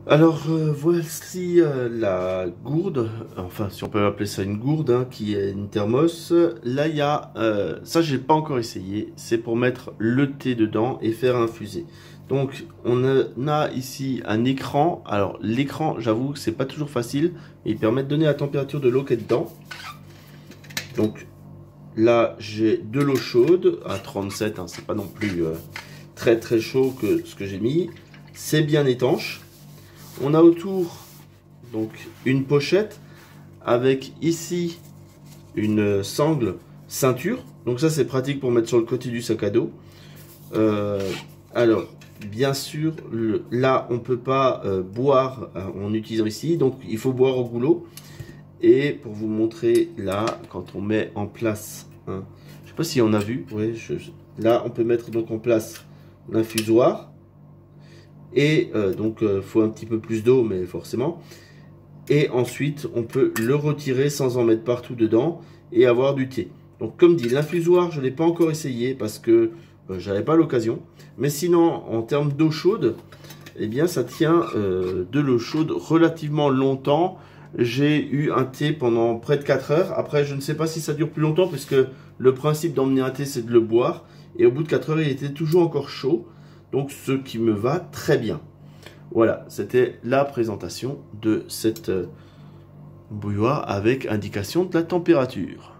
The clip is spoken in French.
Alors voici la gourde, enfin si on peut appeler ça une gourde, hein, qui est une thermos. Là il y a, ça j'ai pas encore essayé, c'est pour mettre le thé dedans et faire infuser. Donc on a ici un écran. Alors l'écran, j'avoue que c'est pas toujours facile, mais il permet de donner la température de l'eau qui est dedans. Donc là j'ai de l'eau chaude à 37, hein, c'est pas non plus très très chaud que ce que j'ai mis. C'est bien étanche. On a autour donc une pochette avec ici une sangle ceinture. Donc ça c'est pratique pour mettre sur le côté du sac à dos. Alors bien sûr là on peut pas boire en utilisant ici, donc il faut boire au goulot. Et pour vous montrer là, quand on met en place, hein, je sais pas si on a vu, ouais, là on peut mettre donc en place l'infusoire. Et donc faut un petit peu plus d'eau, mais forcément. Et ensuite on peut le retirer sans en mettre partout dedans et avoir du thé. Donc comme dit, l'infusoire je ne l'ai pas encore essayé parce que j'avais pas l'occasion. Mais sinon en termes d'eau chaude, eh bien ça tient de l'eau chaude relativement longtemps. J'ai eu un thé pendant près de 4 heures. Après je ne sais pas si ça dure plus longtemps puisque le principe d'emmener un thé c'est de le boire. Et au bout de 4 heures il était toujours encore chaud. Donc ce qui me va très bien. Voilà, c'était la présentation de cette bouilloire avec indication de la température.